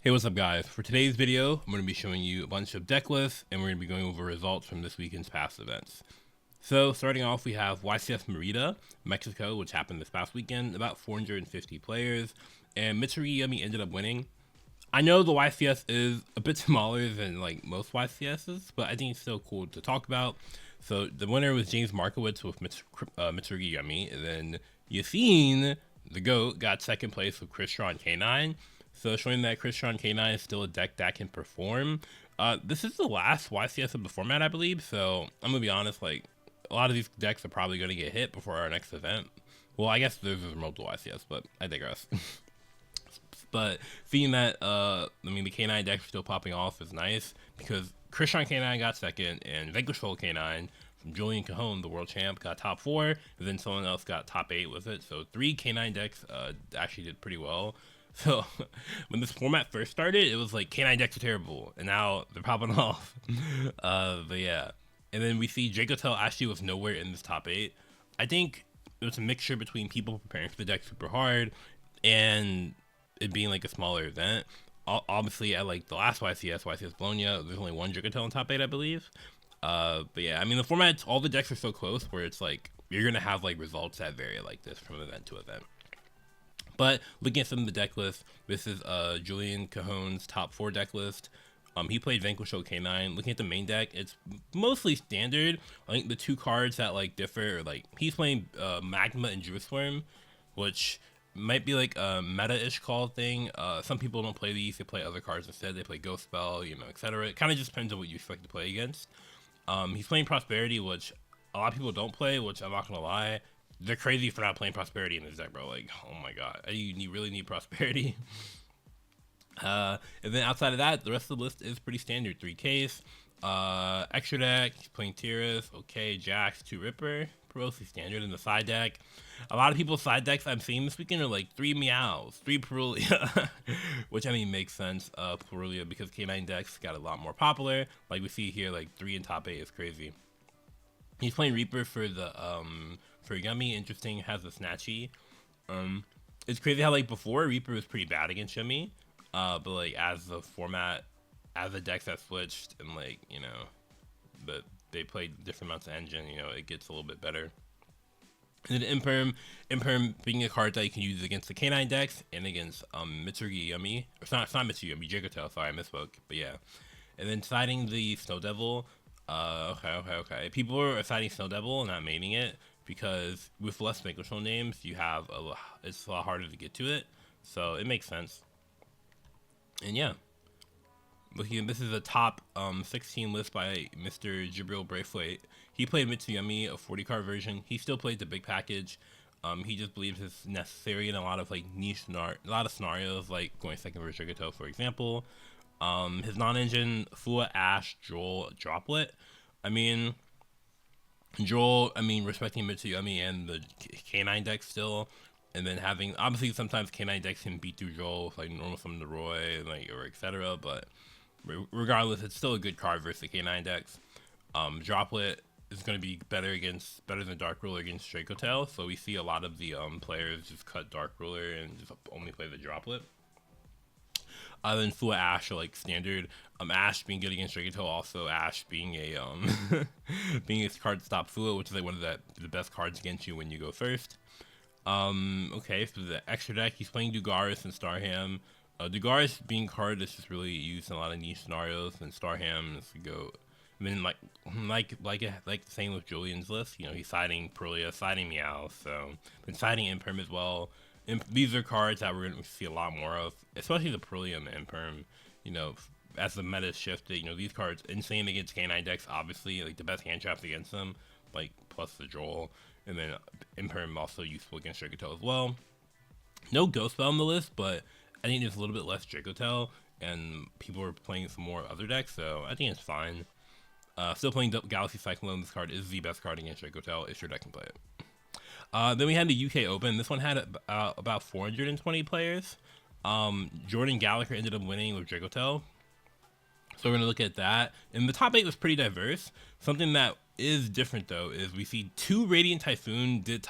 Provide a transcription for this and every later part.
Hey, what's up guys? For today's video, I'm going to be showing you a bunch of deck lists and we're going to be going over results from this weekend's past events. So starting off, we have YCS Merida, Mexico, which happened this past weekend, about 450 players, and Mitsurugi ended up winning. I know the YCS is a bit smaller than like most YCSs, but I think it's still cool to talk about. So the winner was James Markowitz with Mitsurugi, and then Yassine, the GOAT, got second place with Crystron K9. So showing that Crystron K9 is still a deck that can perform. This is the last YCS of the format, I believe. So I'm gonna be honest, like a lot of these decks are probably gonna get hit before our next event. Well, I guess there's multiple YCS, but I digress. But seeing that, the K9 deck still popping off is nice because Crystron K9 got second, and Vanquish Soul K9 from Julian Kahome, the world champ, got top 4, and then someone else got top 8 with it. So 3 K9 decks actually did pretty well. So when this format first started, it was like K9 decks are terrible, and now they're popping off. But yeah, and then we see Dracotail actually was nowhere in this top 8. I think it was a mixture between people preparing for the deck super hard and it being like a smaller event. Obviously, at like the last YCS Bologna, there's only one Dracotail in top 8, I believe. But yeah, I mean the format, all the decks are so close where it's like you're gonna have like results that vary like this from event to event. But looking at some of the deck lists, this is Julian Cahone's top 4 deck list. He played Vanquish Soul K9. Looking at the main deck, it's mostly standard. I think the 2 cards that like differ are like he's playing Magma and Jerusalem, which might be like a meta-ish call thing. Some people don't play these; they play other cards instead. They play Ghost Spell, etc. It kind of just depends on what you expect to play against. He's playing Prosperity, which a lot of people don't play. Which I'm not gonna lie, they're crazy for not playing Prosperity in this deck, bro. Like, oh my god, you really need Prosperity. And then outside of that, the rest of the list is pretty standard. 3Ks, extra deck, he's playing Tiras, okay, Jax, 2 Ripper, mostly standard. In the side deck, a lot of people's side decks I'm seeing this weekend are like 3 Meows, 3 Perulia, which I mean makes sense, Perulia, because K9 decks got a lot more popular. Like we see here, like 3 in top 8 is crazy. He's playing Reaper for the for Yummy. Interesting, has a Snatchy. It's crazy how like before Reaper was pretty bad against Yummy, but like as the format, as the decks have switched and like but they played different amounts of engine, it gets a little bit better. And then Imperm being a card that you can use against the K9 decks and against Mitsurugi Yummy. Or it's not Mitsurugi Yummy, Dracotail, sorry, I misspoke. But yeah. And then siding the Snow Devil. Okay. People are siding Snow Devil and not maining it because with less Vanquish names, it's a lot harder to get to it. So it makes sense. And yeah. Looking, this is a top 16 list by Mr. Jibril Brafeway. He played Mitsurugi, a 40 card version. He still played the big package. He just believes it's necessary in a lot of like a lot of scenarios, like going second versus Dracotail, for example. His non-engine Fua, Ash, Joel, Droplet. Joel, respecting Mitsurugi and the K9 deck still, and then having obviously sometimes K9 decks can beat through Joel, like normal summon the Roy, or etc. But regardless, it's still a good card versus the K9 decks. Droplet is going to be better than Dark Ruler against Dracotail, so we see a lot of the players just cut Dark Ruler and just only play the Droplet. Then Fua, Ash are like standard. Ash being good against Dracotail, also Ash being a being a card to stop Fua, which is like one of the best cards against you when you go first. Okay, so the extra deck, he's playing Dugaris and Starham. Dugaris being a card that's just really used in a lot of niche scenarios, and Starham is the GOAT. I mean, like the same with Julian's list. He's siding Perulia, siding Meow, so been siding Imperm as well. These are cards that we're going to see a lot more of, especially the Perulia and the Imperm. As the meta shifted, these cards insane against K9 decks. Obviously, like the best hand traps against them, like plus the Joel, and then Imperm also useful against Dracotail as well. No Ghost Spell on the list, but I think there's a little bit less Dracotail, and people are playing some more other decks, so I think it's fine. Still playing Galaxy Cyclone. This card is the best card against Dracotail if your deck can play it. Then we had the UK Open. This one had about 420 players. Jordan Gallagher ended up winning with Dracotail. So we're going to look at that. And the top 8 was pretty diverse. Something that is different, though, is we see 2 Radiant Typhoon did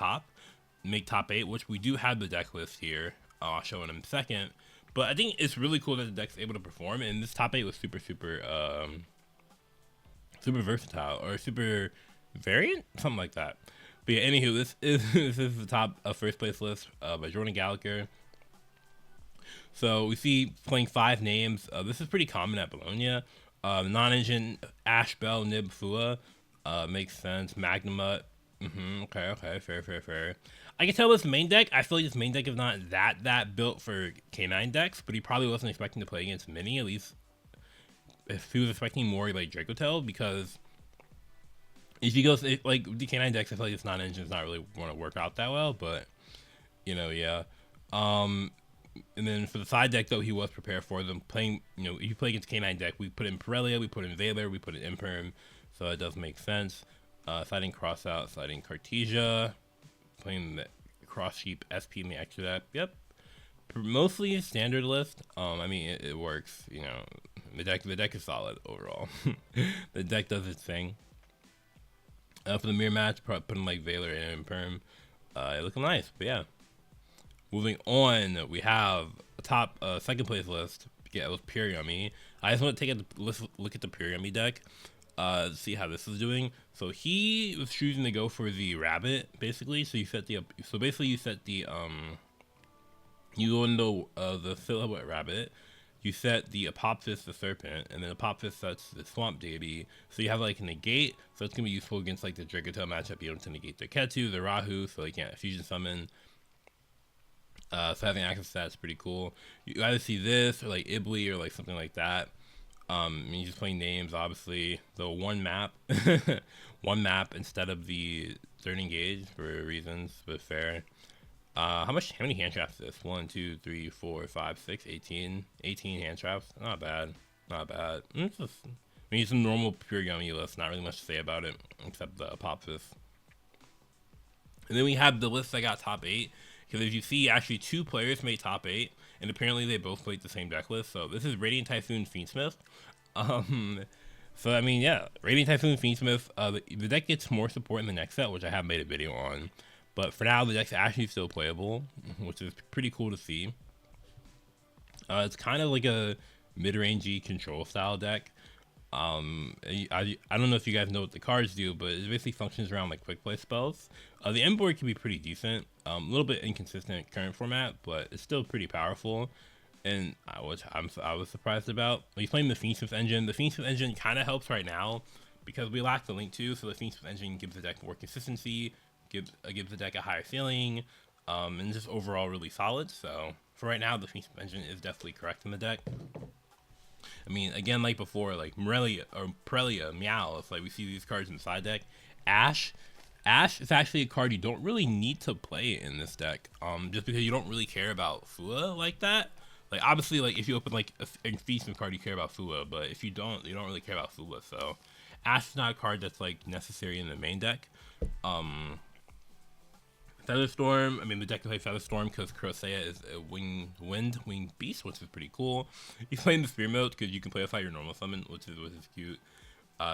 make top 8, which we do have the deck list here. I'll show in a second. But I think it's really cool that the deck's able to perform, and this top 8 was super versatile, or super variant, something like that. But yeah, anywho, this is the top first place list by Jordan Gallagher. So we see playing 5 names. This is pretty common at Bologna. Non-engine, Ash, Bell, Nib, Fua. Makes sense. Magnamut. Okay, fair. I can tell this main deck. I feel like this main deck is not that built for K9 decks, but he probably wasn't expecting to play against Mini, at least if he was expecting more like Dracotail, because if he goes like the K9 decks, I feel like this non-engine is not really going to work out that well, but you know, yeah. And then for the side deck, though, he was prepared for them playing. You know, if you play against K9 deck, we put in Pirellia, we put in Valor, we put in Imperm, so it does make sense. Sliding Crossout, sliding Cartesia, playing the Cross Sheep SP in the extra deck. Yep, mostly standard list. I mean, it works. You know, the deck is solid overall. The deck does its thing. For the mirror match, putting like Valor and Imperm, looking nice. But yeah. Moving on, we have a top second place list. Yeah, it was Pure Yummy. I just want to take a look at the Pure Yummy deck, see how this is doing. So he was choosing to go for the rabbit, basically. So you set the you go into the silhouette rabbit. You set the Apophyst, the serpent, and then Apophyst sets the swamp deity. So you have like a negate, so it's gonna be useful against like the Dracotail matchup. You don't to negate the Ketu, the Rahu, so you can't fusion summon. So having access to that's pretty cool. You either see this or like Ibli or like something like that. You're just playing names, obviously. The one map, one map instead of the third engage for reasons, but fair. How many hand traps is this? 1, 2, 3, 4, 5, 6, 18. 18 hand traps. Not bad. It's just, I mean, it's a normal Pure Yummy list. Not really much to say about it except the Apophyst. And then we have the list that got top 8. Because as you see, actually 2 players made top 8, and apparently they both played the same deck list. So this is Radiant Typhoon Fiendsmith. So I mean, yeah, Radiant Typhoon Fiendsmith. The deck gets more support in the next set, which I have made a video on. But for now, the deck's actually still playable, which is pretty cool to see. It's kind of like a mid-rangey control style deck. I don't know if you guys know what the cards do, but it basically functions around like quick play spells. The end board can be pretty decent, a little bit inconsistent current format, but it's still pretty powerful. And I was surprised about. He's playing the Fiendsmith engine. The Fiendsmith engine kind of helps right now because we lack the Link 2, so the Fiendsmith engine gives the deck more consistency, gives the deck a higher ceiling, and just overall really solid. So for right now, the Fiendsmith engine is definitely correct in the deck. I mean, again, like before, like Morelia or Pirellia, Meowth, like we see these cards in the side deck. Ash is actually a card you don't really need to play in this deck, just because you don't really care about Fua like that. Like obviously, like if you open like a Fiendsmith card, you care about Fua, but if you don't really care about Fua. So Ash is not a card that's like necessary in the main deck. Featherstorm, I mean the deck can play Featherstorm because Crosea is a winged beast, which is pretty cool. You play in the Spear mode because you can play your normal summon, which is cute.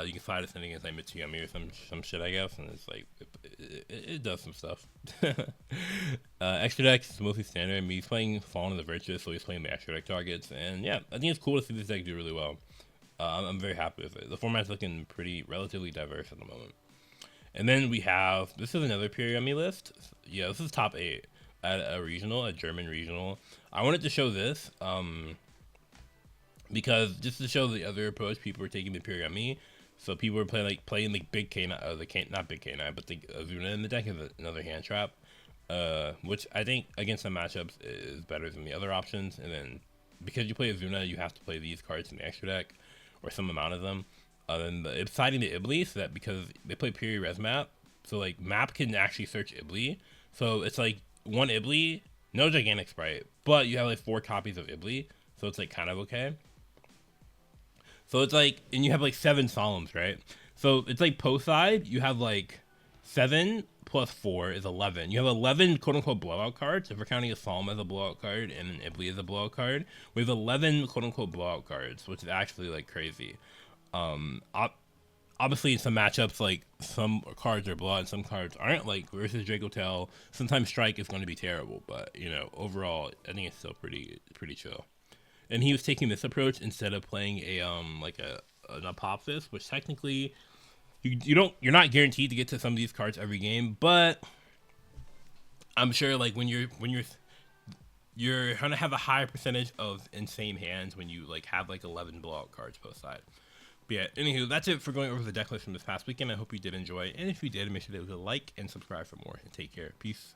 You can slide ascending against like Mitsurugi or some shit, I guess, and it's like it does some stuff. Extra deck is mostly standard. I mean, he's playing Fallen of the Virtuous, so he's playing the extra deck targets, and yeah, I think it's cool to see this deck do really well. I'm very happy with it. The format's looking relatively diverse at the moment. And then we have, this is another Pure Yummy list. Yeah, this is top 8 at a German regional. I wanted to show this because just to show the other approach people were taking the Pure Yummy. So people were playing like big K9, not big K9, but the Azuna in the deck is another hand trap, which I think against some matchups is better than the other options. And then because you play Azuna, you have to play these cards in the extra deck or some amount of them. Then it's siding the Ibli, so that because they play Pure Res Map, so like Map can actually search Ibli. So it's like one Ibli, no gigantic sprite, but you have like 4 copies of Ibli, so it's like kind of okay. So it's like, and you have like 7 Solemns, right? So it's like post side, you have like 7 plus 4 is 11. You have 11 quote unquote blowout cards. If we're counting a Solemn as a blowout card and an Ibli as a blowout card, we have 11 quote unquote blowout cards, which is actually like crazy. Obviously, in some matchups, like some cards are blood, some cards aren't. Like versus Dracotail, sometimes Strike is going to be terrible, but you know, overall, I think it's still pretty chill. And he was taking this approach instead of playing a like a an Apophis, which technically you're not guaranteed to get to some of these cards every game, but I'm sure like you're gonna have a higher percentage of insane hands when you like have like 11 blowout cards post side. But yeah, anywho, that's it for going over the deck list from this past weekend. I hope you did enjoy, and if you did, make sure to leave a like and subscribe for more. And take care. Peace.